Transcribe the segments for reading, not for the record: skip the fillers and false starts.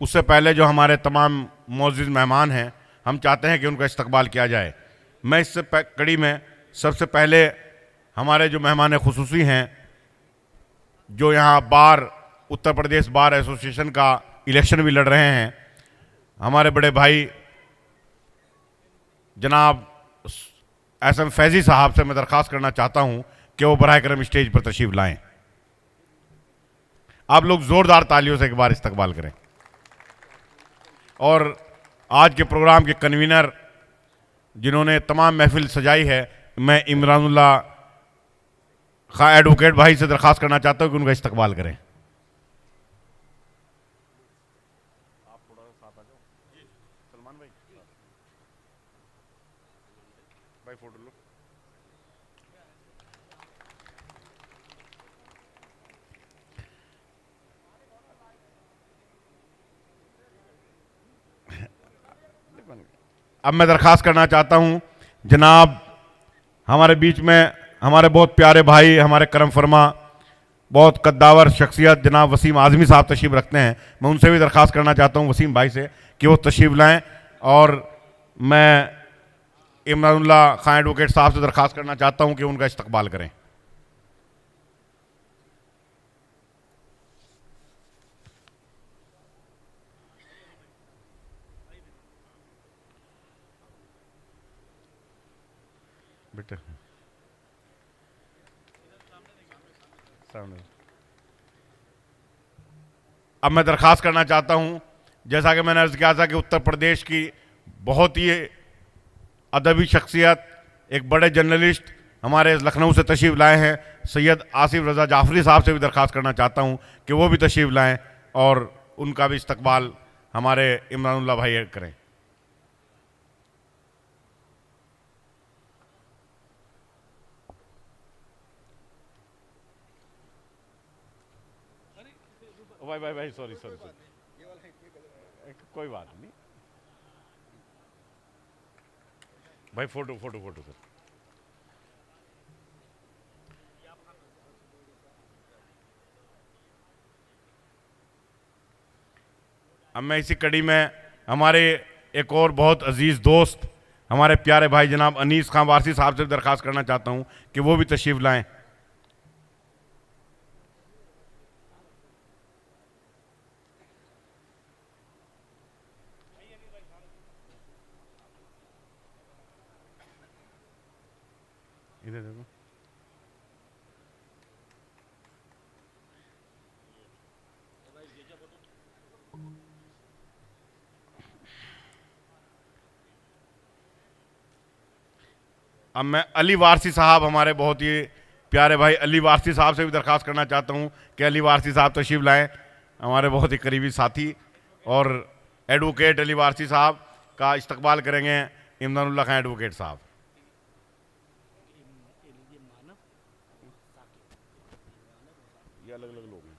उससे पहले जो हमारे तमाम मौजूद मेहमान हैं, हम चाहते हैं कि उनका इस्तकबाल किया जाए। मैं इससे कड़ी में सबसे पहले हमारे जो मेहमान खुसूसी हैं, जो यहाँ उत्तर प्रदेश बार एसोसिएशन का इलेक्शन भी लड़ रहे हैं, हमारे बड़े भाई जनाब एसएम फैज़ी साहब से मैं दरख्वास्त करना चाहता हूँ कि वो बराह करम स्टेज पर तशरीफ़ लाएं। आप लोग ज़ोरदार तालियों से एक बार इस्तकबाल करें। और आज के प्रोग्राम के कन्वीनर जिन्होंने तमाम महफिल सजाई है, मैं इमरानुल्लाह खां एडवोकेट भाई से दरख्वास्त करना चाहता हूँ कि उनका इस्तकबाल करें। आप थोड़ा सा साथ आ जाओ। जी सलमान भाई, भाई फोटो लो। अब मैं दरख्वास्त करना चाहता हूं जनाब, हमारे बीच में हमारे बहुत प्यारे भाई, हमारे करम फरमा, बहुत कद्दावर शख्सियत जनाब वसीम आज़मी साहब तशरीफ़ रखते हैं। मैं उनसे भी दरख्वास्त करना चाहता हूं वसीम भाई से कि वो तशरीफ़ लाएं। और मैं इमरानुल्लाह खां एडवोकेट साहब से दरख्वास्त करना चाहता हूं कि उनका इस्तकबाल करें। बेटे अब मैं दरख्वास्त करना चाहता हूं, जैसा कि मैंने अर्ज़ किया था कि उत्तर प्रदेश की बहुत ही अदबी शख्सियत, एक बड़े जर्नलिस्ट हमारे लखनऊ से तशरीफ़ लाए हैं, सैयद आसिफ रज़ा जाफरी साहब से भी दरख्वास्त करना चाहता हूं कि वो भी तशरीफ़ लाएं और उनका भी इस्तकबाल हमारे इमरानुल्लाह भाई करें। भाई सॉरी, कोई बात नहीं भाई, फोटो सर। अब मैं इसी कड़ी में हमारे एक और बहुत अजीज़ दोस्त, हमारे प्यारे भाई जनाब अनीस खां वारसी साहब से दरख्वास्त करना चाहता हूं कि वो भी तशरीफ़ लाएं। इधर देखो। अब मैं अली वारसी साहब, हमारे बहुत ही प्यारे भाई अली वारसी साहब से भी दरख्वास्त करना चाहता हूं कि अली वारसी साहब तशरीफ़ लाएं, हमारे बहुत ही करीबी साथी। और एडवोकेट अली वारसी साहब का इस्तकबाल करेंगे इमरानुल्लाह खां एडवोकेट साहब। ये अलग अलग लोग हैं।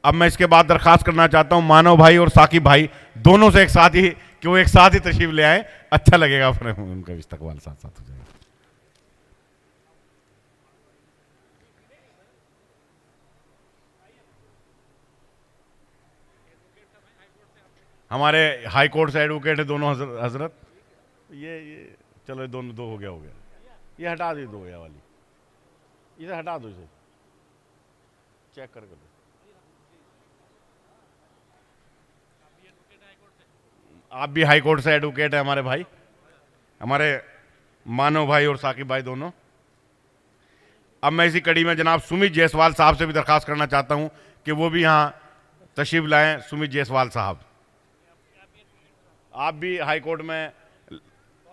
अब मैं इसके बाद दरख्वास्त करना चाहता हूं मानव भाई और साकिब भाई दोनों से एक साथ ही, कि वो एक साथ ही तशरीफ ले आए, अच्छा लगेगा, फिर उनका इस्तकबाल साथ साथ हो जाएगा। हमारे हाई कोर्ट से एडवोकेट है दोनों हजरत। ये चलो, ये दोनों दो हो गया। ये हटा दो, दो या वाली इसे हटा दो, इसे चेक करके दो। आप भी हाई कोर्ट से एडवोकेट है हमारे भाई, हमारे मानव भाई और साकिब भाई दोनों। अब मैं इसी कड़ी में जनाब सुमित जायसवाल साहब से भी दरख्वास्त करना चाहता हूं कि वो भी यहाँ तशरीफ लाएं। सुमित जायसवाल साहब, आप भी हाई कोर्ट में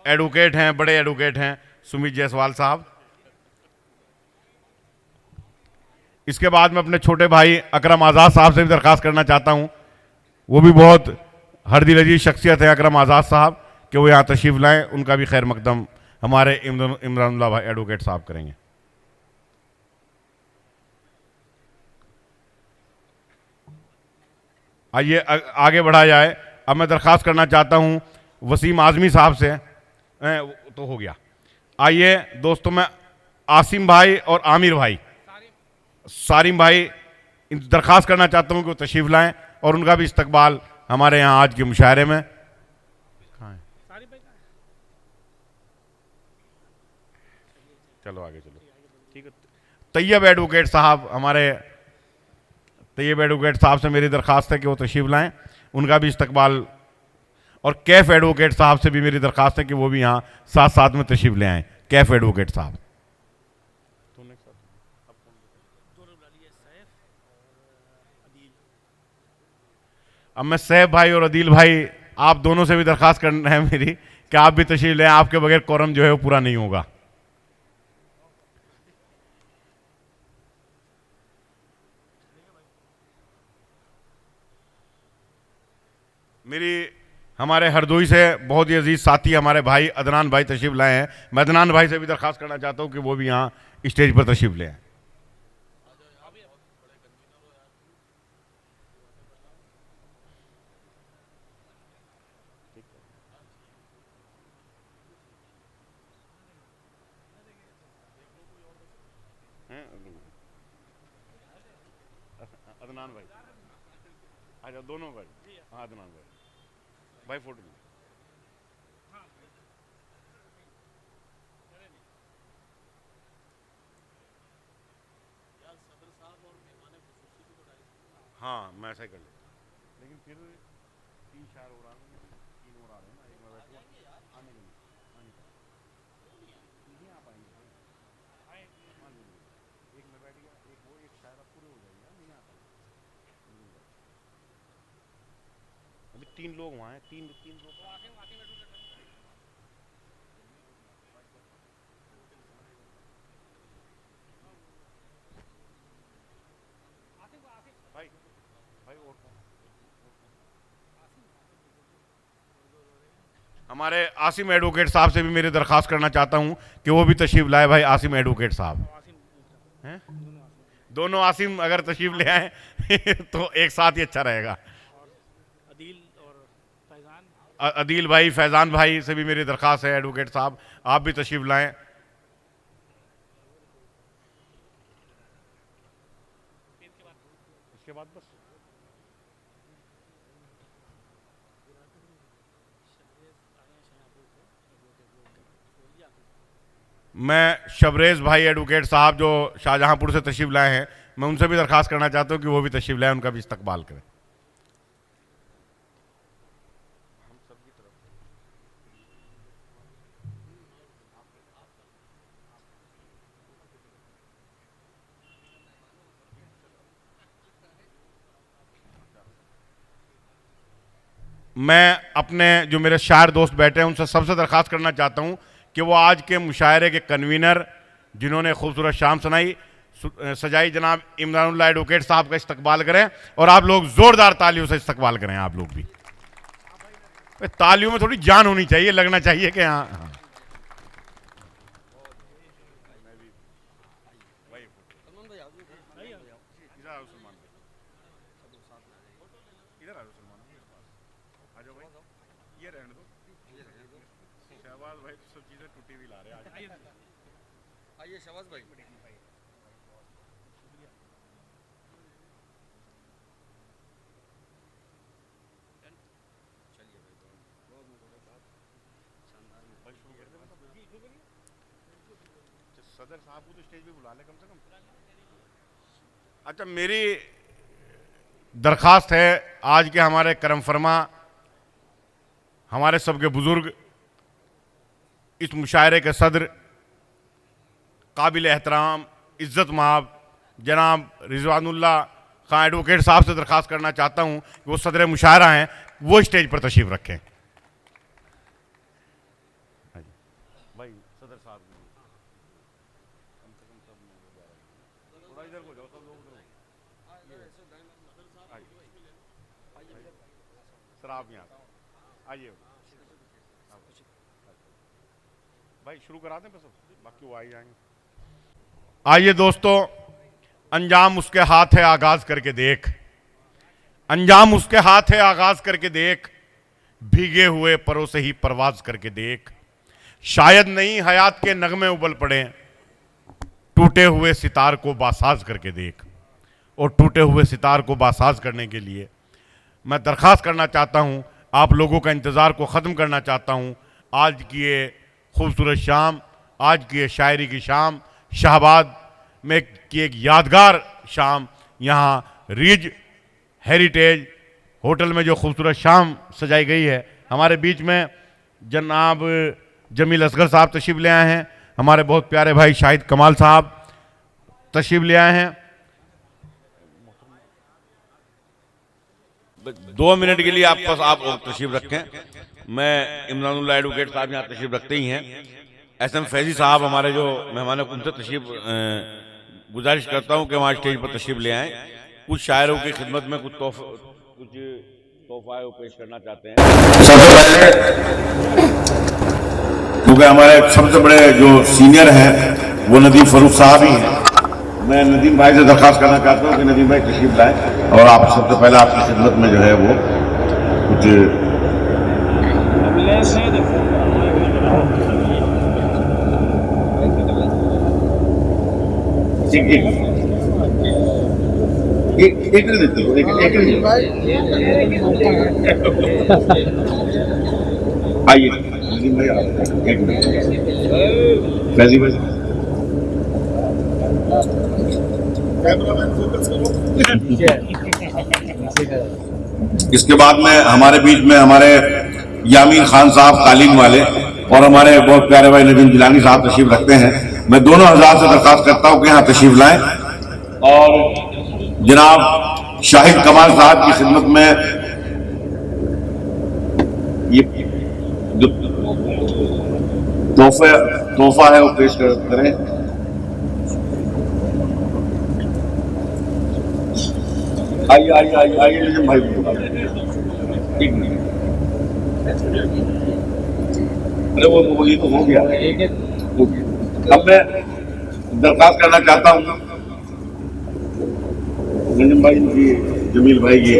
एडवोकेट हैं, बड़े एडवोकेट हैं, सुमित जायसवाल साहब। इसके बाद मैं अपने छोटे भाई अकरम आज़ाद साहब से भी दरख्वास्त करना चाहता हूं, वो भी बहुत हरदिल अजीज शख्सियत है अकरम आज़ाद साहब, कि वो यहाँ तशरीफ़ लाएं, उनका भी खैर मकदम हमारे इमरानुल्लाह भाई एडवोकेट साहब करेंगे। आइए आगे बढ़ा जाए। अब मैं दरख्वास्त करना चाहता हूँ वसीम आज़मी साहब से, तो हो गया, आइए दोस्तों, मैं आसिम भाई और आमिर भाई, सारिम भाई, दरख्वास्त करना चाहता हूं कि वो तशरीफ लाएं और उनका भी इस्तकबाल हमारे यहाँ आज के मुशायरे में। चलो आगे चलो, ठीक है। तैयब एडवोकेट साहब, हमारे तैयब एडवोकेट साहब से मेरी दरख्वास्त है कि वो तशरीफ लाएं, उनका भी इस्तकबाल। और कैफ एडवोकेट साहब से भी मेरी दरख्वास्त है कि वो भी यहाँ साथ साथ में तशरीफ ले आएं। कैफ एडवोकेट साहब, अब मैं सैफ भाई और अदील भाई, आप दोनों से भी दरख्वास्त करना है मेरी कि आप भी तशरीफ लें, आपके बगैर कोरम जो है वो पूरा नहीं होगा। मेरी हमारे हरदोई से बहुत ही अजीज साथी हमारे भाई अदनान भाई तशरीफ लाए हैं। मैं अदनान भाई से भी दरख्वास्त करना चाहता हूं कि वो भी यहाँ स्टेज पर तशरीफ ले आए। अदनान भाई, अच्छा दोनों भाई, हाँ अदनान भाई, भाई फोटो लीजिए। हाँ मैं ऐसा ही कर लेता, लेकिन फिर 3 शायर और आ रहे हैं, 3 और आ रहे हैं ना, एक मैं बैठूँ आने के लिए, आने का नहीं आ पाएंगे, मान लीजिए एक मैं बैठ गया, एक वो, एक शायर अब पूरे हो जाएंगे, नहीं आ पाएंगे। अभी 3 लोग वहाँ हैं, तीन तीन लोग। भाई भाई और कौन? हमारे आसिम एडवोकेट साहब से भी मेरी दरख्वास्त करना चाहता हूं कि वो भी तशरीफ लाए। भाई आसिम एडवोकेट साहब हैं, दोनों आसिम अगर तशरीफ ले आए तो एक साथ ही अच्छा रहेगा। अदील भाई, फैजान भाई से भी मेरी दरख्वास्त है, एडवोकेट साहब आप भी तशरीफ लाएं। इसके बाद बस मैं शबरेज भाई एडवोकेट साहब जो शाहजहांपुर से तशरीफ लाए हैं, मैं उनसे भी दरख्वास्त करना चाहता हूं कि वो भी तशरीफ लाएं, उनका भी इस्तकबाल करें। मैं अपने जो मेरे शायर दोस्त बैठे हैं उनसे सबसे दरख्वास्त करना चाहता हूं कि वो आज के मुशायरे के कन्वीनर जिन्होंने खूबसूरत शाम सजाई जनाब इमरानुल्लाह एडवोकेट साहब का इस्तकबाल करें, और आप लोग जोरदार तालियों से इस्तकबाल करें। आप लोग भी तालियों में थोड़ी जान होनी चाहिए, लगना चाहिए कि हाँ। शहबाज भाई तो सब चीजें टूटी हुई ला रहे हैं। आइए शहबाज भाई। सदर साहब को तो स्टेज पे बुला ले कम से कम। अच्छा, मेरी दरखास्त है आज के हमारे करम फरमा, हमारे सबके बुजुर्ग, इस मुशायरे के सदर, काबिल एहतराम, इज़्ज़त माब जनाब रिजवानुल्लाह खां एडवोकेट साहब से दरख्वास्त करना चाहता हूं कि वो सदर मुशायरा हैं, वो स्टेज पर तशरीफ रखें। भाई सदर साहब कम से कम सब थोड़ा इधर को जाओ, सब लोग सर आप यहाँ आइए भाई, शुरू करा दें बस, बाकी वो आ ही जाएंगे। आइए दोस्तों, अंजाम उसके हाथ है आगाज करके देख, अंजाम उसके हाथ है आगाज करके देख, भीगे हुए परों से ही परवाज करके देख, शायद नहीं हयात के नगमे उबल पड़े, टूटे हुए सितार को बासाज करके देख। और टूटे हुए सितार को बासाज करने के लिए मैं दरख्वास्त करना चाहता हूं, आप लोगों का इंतज़ार को ख़त्म करना चाहता हूं। आज की ये खूबसूरत शाम, आज की ये शायरी की शाम, शाहबाद में की एक यादगार शाम, यहाँ रिज हेरिटेज होटल में जो खूबसूरत शाम सजाई गई है, हमारे बीच में जनाब जमील असगर साहब तशरीफ़ ले आए हैं, हमारे बहुत प्यारे भाई शाहिद कमाल साहब तशरीफ़ ले आए हैं। 2 मिनट के लिए आप तशरीफ़ रखें। मैं इमरानुल्लाह एडवोकेट साहब यहाँ तशरीफ़ रखते ही हैं। SM फैजी साहब हमारे जो मेहमान हैं, उनसे तशरीफ़ गुजारिश करता हूँ कि वहाँ स्टेज पर तशरीफ़ ले आएँ। कुछ शायरों की खिदमत में कुछ तोहफा पेश करना चाहते हैं। सबसे पहले क्योंकि हमारे सबसे बड़े जो सीनियर हैं वो नदीम फरूख साहब ही हैं, मैं नदीम भाई से दरख्वास्त करना चाहता हूँ कि नदीम भाई तशरीफ लाएं और आप सबसे पहले आपकी खिदमत में जो है वो कुछ एक देते हो, आइए नदीम भाई एक मिनट फैजी भाई इसके बाद में हमारे बीच में हमारे यामीन खान साहब कालीन वाले और हमारे बहुत प्यारे भाई नदीम जिलानी साहब तशरीफ रखते हैं। मैं दोनों हजरात से दरख्वास्त करता हूं कि यहाँ तशरीफ लाएं और जनाब शाहिद कमाल साहब की खिदमत में ये जो तोहफा है वो पेश करें। आइए आइए आइए आइए नदीम भाई, एक मिनट। अरे वो ये तो हो गया। अब मैं दरख्वास्त करना चाहता हूँ नदीम भाई की, जमील भाई की,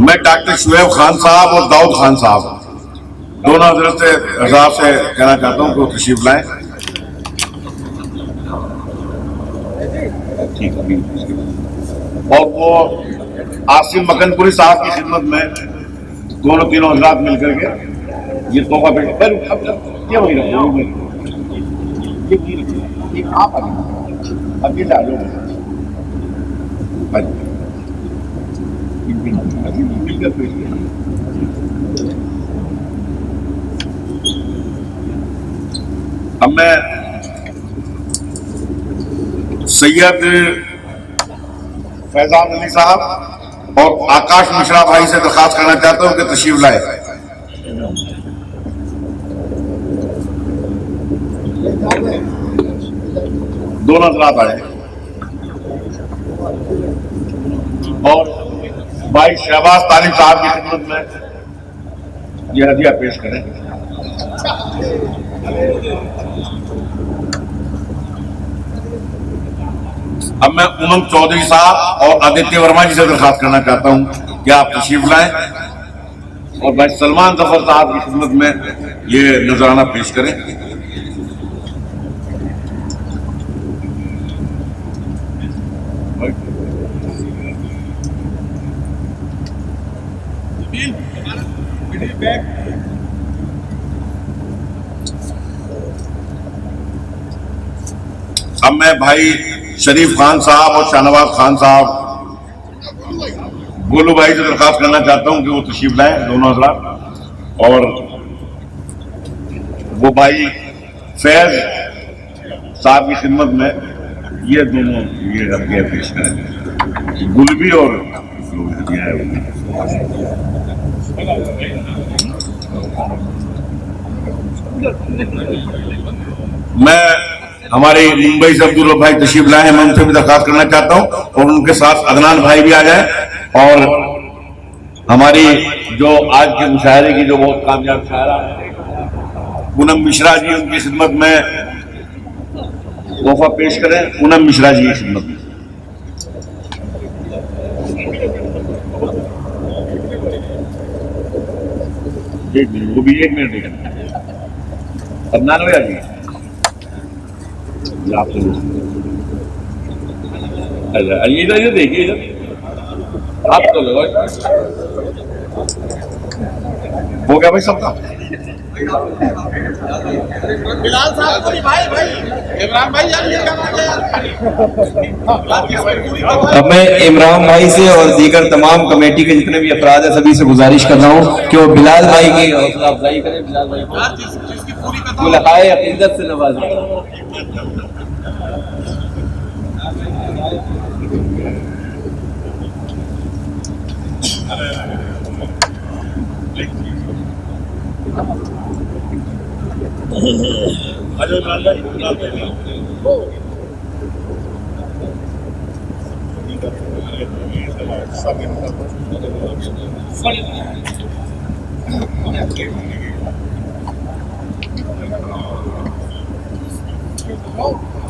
मैं डॉक्टर शुएब खान साहब और दाऊद खान साहब दोनों हजरात से कहना चाहता हूँ कि वो तशरीफ लाएं। और वो आसिम मकनपुरी साहब की खिदमत में दोनों तीनों हजरात मिलकर के ये तोहफा पेश कर। ये वही रखो, आप अब ये डालो मिलकर पेश किया। अब मैं सैयद फैजान अली साहब और आकाश मिश्रा भाई से दरख्वास्त करना चाहता हूं कि तशरीफ लाए। दोनों हजरात आए और भाई शहबाज तालिब साहब की खिदमत में यह हदिया पेश करें। अब मैं उमंग चौधरी साहब और आदित्य वर्मा जी से दरख्वास्त करना चाहता हूं कि आप तशरीफ लाएं और भाई सलमान जफर साहब की खिदमत में ये नजराना पेश करें। अब मैं भाई शरीफ खान साहब और शाहनवाज खान साहब, गोलू भाई से दरख्वास्त करना चाहता हूं कि वो तशरीफ लाएं दोनों हजरात। और वो भाई फैज साहब की खिदमत में ये दोनों ये हदिया पेश करें, गुलबी और मैं हमारे मुंबई से अब्दुल भाई तशरीफ लाए हैं, मैं उनसे भी दरख्वास्त करना चाहता हूं और उनके साथ अदनान भाई भी आ जाए। और हमारी जो आज के मुशायरे की जो बहुत कामयाब शायरा पूनम मिश्रा जी, उनकी खिदमत में तोहफा पेश करें। पूनम मिश्रा जी की खिदमत में एक मिनट, वो भी 1 मिनट देखें। अब 99 आ गई। आप तो अच्छा, इधर देखिए, इधर आप तो लगाओ। हो गया भाई सबका। बिलाल साहब को भाई भाई इमरान भाई यार ये क्या बात है यार। अब मैं इमरान भाई से और दीगर तमाम कमेटी के जितने भी अफराद हैं सभी से गुजारिश कर रहा हूँ कि वो बिलाल भाई की हौसला अफजाई करें, बिलाल भाई को लगाए अकीदत से नवाजें। Oh.